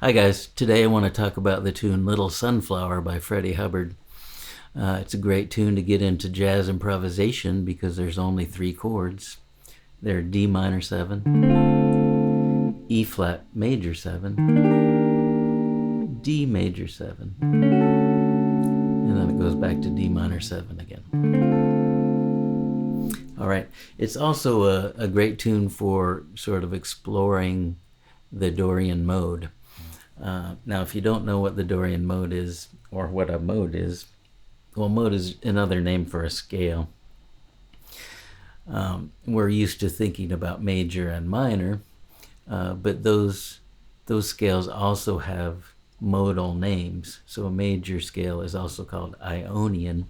Hi guys, today I want to talk about the tune Little Sunflower by Freddie Hubbard. It's a great tune to get into jazz improvisation because there's only three chords. They're D minor 7, E flat major 7, D major 7, and then it goes back to D minor 7 again. Alright, it's also a great tune for sort of exploring the Dorian mode. Now, if you don't know what the Dorian mode is, or what a mode is, well, mode is another name for a scale. We're used to thinking about major and minor, but those scales also have modal names. So a major scale is also called Ionian,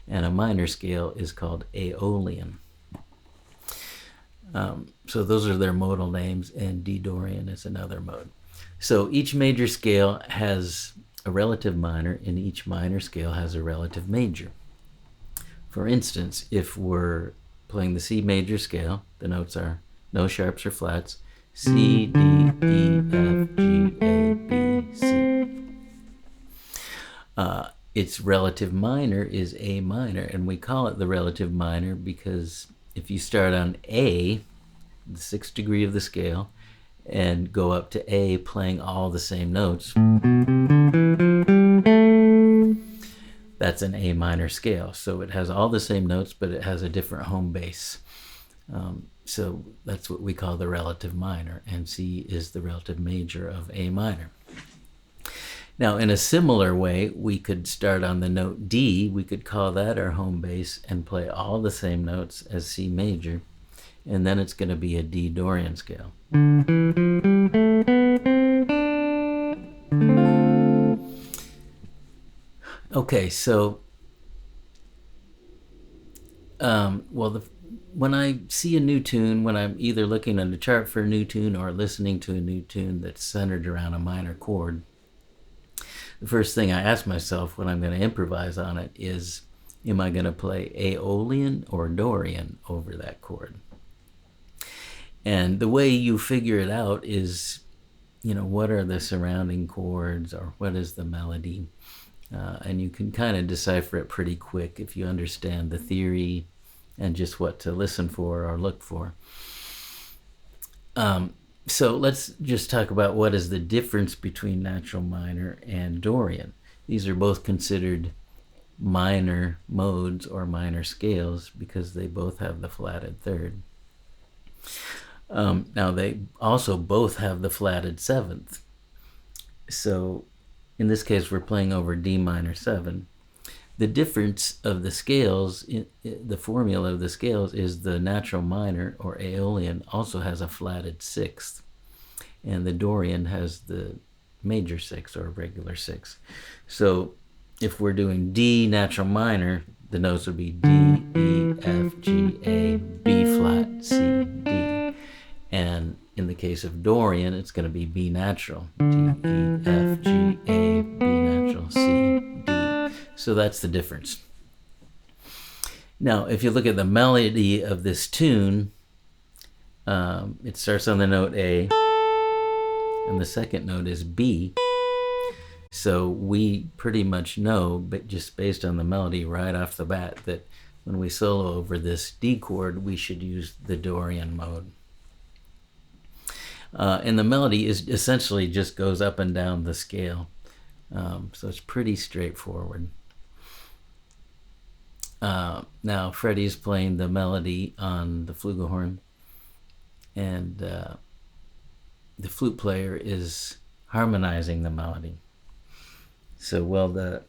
and a minor scale is called Aeolian. So those are their modal names, and D Dorian is another mode. So each major scale has a relative minor, and each minor scale has a relative major. For instance, if we're playing the C major scale, the notes are no sharps or flats, C, D, E, F, G, A, B, C. Its relative minor is A minor, and we call it the relative minor because if you start on A, the 6th degree of the scale, and go up to A playing all the same notes, that's an A minor scale. So it has all the same notes, but it has a different home base. So that's what we call the relative minor, and C is the relative major of A minor. Now, in a similar way, we could start on the note D. We could call that our home base and play all the same notes as C major, and then it's going to be a D Dorian scale. Okay, so when I see a new tune, when I'm either looking on the chart for a new tune or listening to a new tune that's centered around a minor chord, the first thing I ask myself when I'm going to improvise on it is, am I going to play Aeolian or Dorian over that chord? And the way you figure it out is, what are the surrounding chords, or what is the melody? And you can kind of decipher it pretty quick if you understand the theory and just what to listen for or look for. So let's just talk about what is the difference between natural minor and Dorian. These are both considered minor modes or minor scales because they both have the flatted third. Now they also both have the flatted 7th. So in this case, we're playing over D minor 7. The difference of the scales, the formula of the scales, is the natural minor or Aeolian also has a flatted 6th, and the Dorian has the major 6 or regular 6. So if we're doing D natural minor, the notes would be D, E, F, G, A, B flat, C, D. And in the case of Dorian, it's going to be B natural, D, E, F, G, A, B natural, C, D. So that's the difference. Now, if you look at the melody of this tune, it starts on the note A, and the second note is B. So we pretty much know, but just based on the melody right off the bat, that when we solo over this D chord, we should use the Dorian mode. And the melody is essentially just goes up and down the scale. So it's pretty straightforward. Now Freddie's playing the melody on the flugelhorn, and the flute player is harmonizing the melody. So while the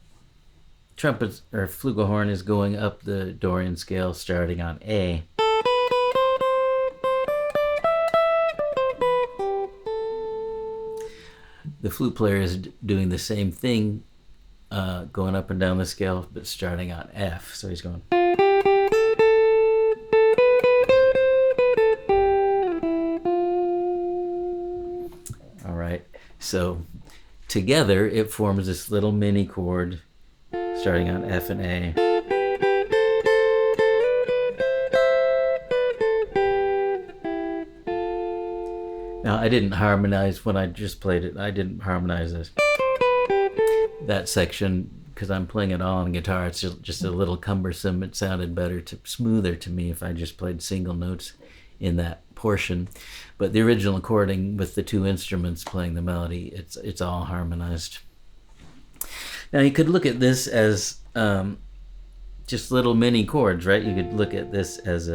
trumpet or flugelhorn is going up the Dorian scale starting on A, the flute player is doing the same thing, going up and down the scale, but starting on F. So he's going. All right. So together it forms this little mini chord starting on F and A. Now, I didn't harmonize when I just played it. I didn't harmonize that section because I'm playing it all on guitar. It's just a little cumbersome. It sounded smoother to me if I just played single notes in that portion. But the original recording with the two instruments playing the melody, it's all harmonized. Now you could look at this as just little mini chords, right? You could look at this as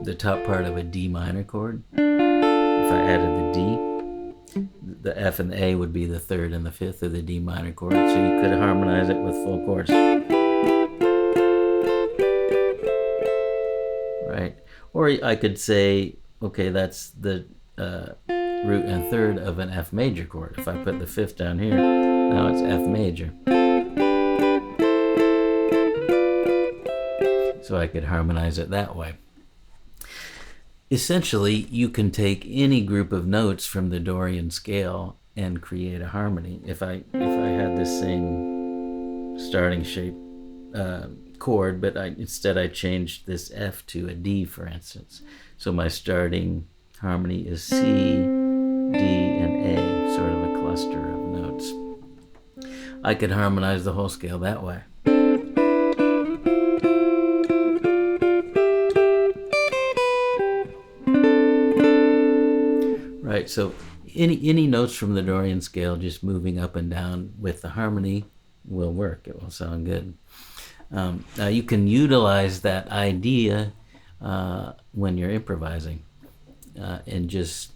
the top part of a D minor chord. If I added the D, the F and the A would be the third and the fifth of the D minor chord. So you could harmonize it with full chords. Right? Or I could say, okay, that's the root and third of an F major chord. If I put the fifth down here, now it's F major. So I could harmonize it that way. Essentially, you can take any group of notes from the Dorian scale and create a harmony. If I had this same starting shape chord, but instead I changed this F to a D, for instance. So my starting harmony is C, D, and A, sort of a cluster of notes. I could harmonize the whole scale that way. Right, so any notes from the Dorian scale just moving up and down with the harmony will work. It will sound good. Now you can utilize that idea when you're improvising, and just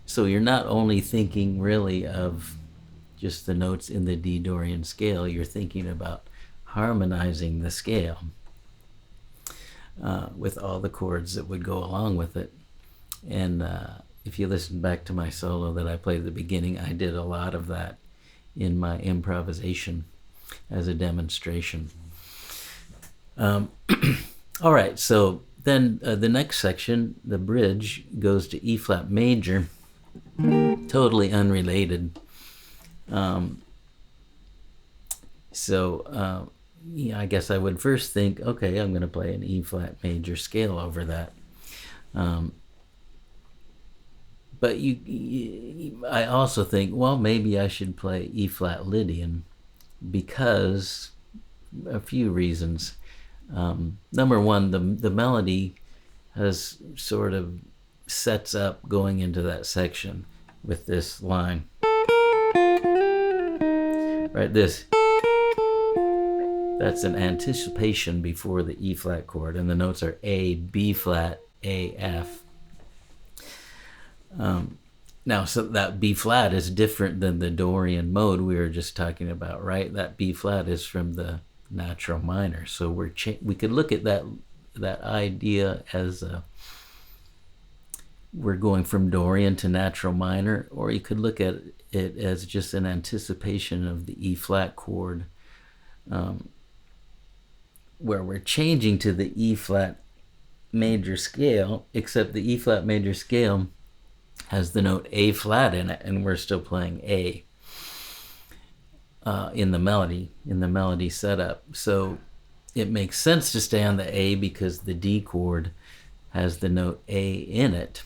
so you're not only thinking really of just the notes in the D Dorian scale, you're thinking about harmonizing the scale with all the chords that would go along with it. And if you listen back to my solo that I played at the beginning, I did a lot of that in my improvisation as a demonstration. All right, so then the next section, the bridge, goes to E flat major, totally unrelated. Yeah, I guess I would first think, okay, I'm going to play an E flat major scale over that. But I also think, well, maybe I should play E flat Lydian because a few reasons. Number one, the melody has sort of sets up going into that section with this line. Right, that's an anticipation before the E flat chord, and the notes are A, B flat, A, F. Now, so that B flat is different than the Dorian mode we were just talking about, right? That B flat is from the natural minor. So we could look at that idea as we're going from Dorian to natural minor, or you could look at it as just an anticipation of the E flat chord, where we're changing to the E flat major scale, except the E flat major scale has the note A flat in it, and we're still playing A in the melody setup. So it makes sense to stay on the A because the D chord has the note A in it.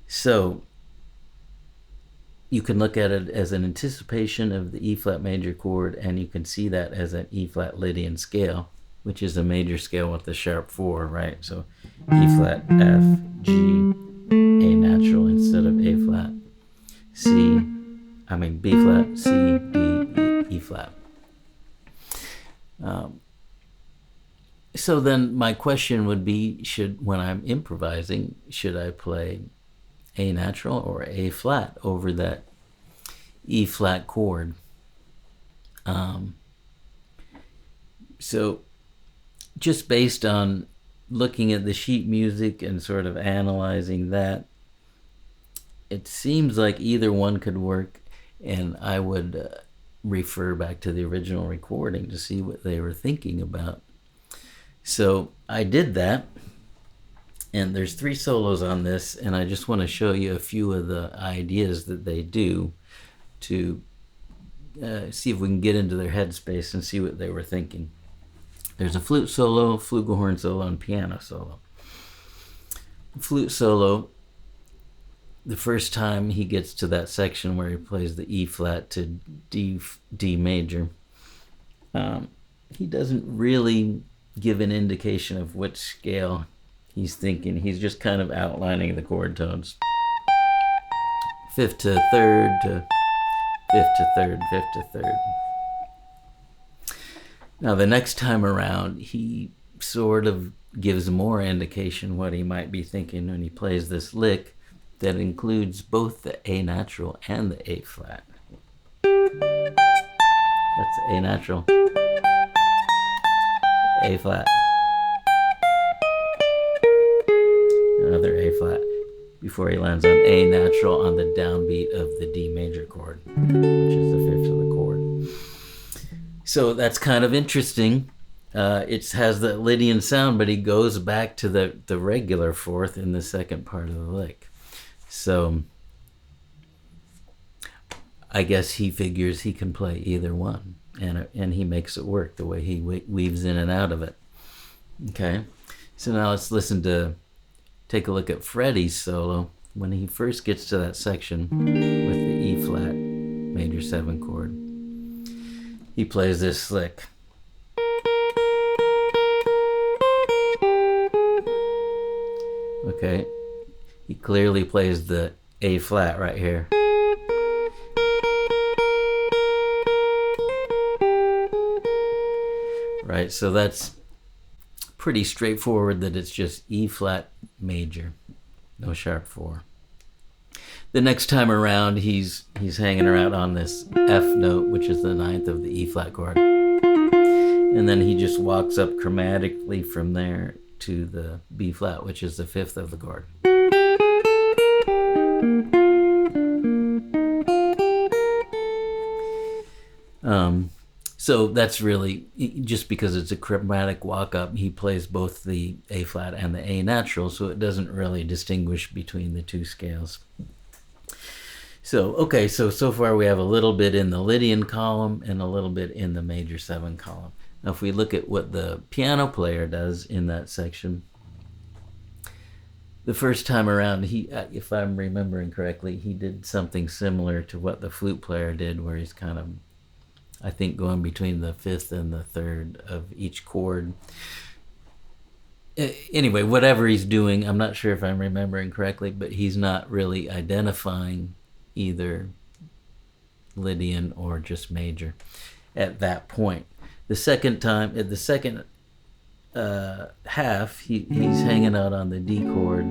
So you can look at it as an anticipation of the E flat major chord, and you can see that as an E flat Lydian scale, which is a major scale with the sharp 4, right? So E flat, F, G, A natural instead of A flat, B flat, C, D, E flat. So then my question would be, when I'm improvising, should I play A natural or A flat over that E flat chord? So just based on looking at the sheet music and sort of analyzing that, it seems like either one could work, and I would refer back to the original recording to see what they were thinking about. So I did that, and there's 3 solos on this, and I just want to show you a few of the ideas that they do to see if we can get into their headspace and see what they were thinking. There's a flute solo, flugelhorn solo, and piano solo. flute solo, the first time he gets to that section where he plays the E flat to D major, he doesn't really give an indication of which scale he's thinking. He's just kind of outlining the chord tones. Fifth to third to fifth to third, fifth to third. Now the next time around, he sort of gives more indication what he might be thinking when he plays this lick that includes both the A natural and the A flat. That's the A natural, A flat, another A flat, before he lands on A natural on the downbeat of the D major chord, which is the fifth of the chord. So that's kind of interesting. It has that Lydian sound, but he goes back to the regular fourth in the second part of the lick. So I guess he figures he can play either one, and he makes it work the way he weaves in and out of it. Okay, so now let's take a look at Freddie's solo when he first gets to that section with the E flat major 7 chord. He plays this lick. Okay, he clearly plays the A flat right here. Right, so that's pretty straightforward that it's just E flat major, no sharp 4. The next time around, he's hanging around on this F note, which is the ninth of the E flat chord. And then he just walks up chromatically from there to the B flat, which is the fifth of the chord. So that's really, just because it's a chromatic walk-up, he plays both the A flat and the A natural, so it doesn't really distinguish between the two scales. So, okay, so far we have a little bit in the Lydian column and a little bit in the major 7 column. Now if we look at what the piano player does in that section, the first time around, he, if I'm remembering correctly, he did something similar to what the flute player did, where he's kind of, I think, going between the fifth and the third of each chord. Anyway, whatever he's doing, I'm not sure if I'm remembering correctly, but he's not really identifying either Lydian or just major at that point. The second time, at the second half, he's hanging out on the D chord,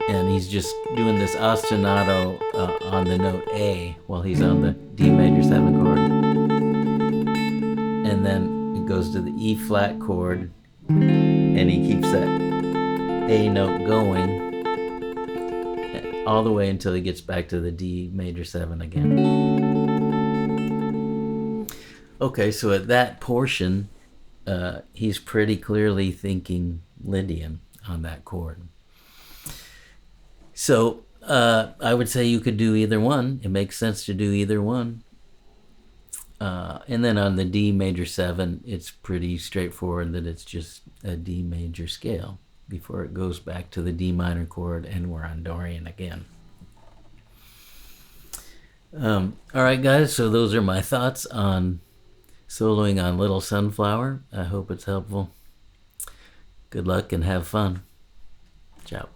and he's just doing this ostinato on the note A while he's on the D major 7 chord. And then it goes to the E flat chord, and he keeps that A note going all the way until he gets back to the D major 7 again. Okay, so at that portion, he's pretty clearly thinking Lydian on that chord. So I would say you could do either one. It makes sense to do either one. And then on the D major 7, it's pretty straightforward that it's just a D major scale before it goes back to the D minor chord and we're on Dorian again. All right, guys, so those are my thoughts on soloing on Little Sunflower. I hope it's helpful. Good luck and have fun. Ciao.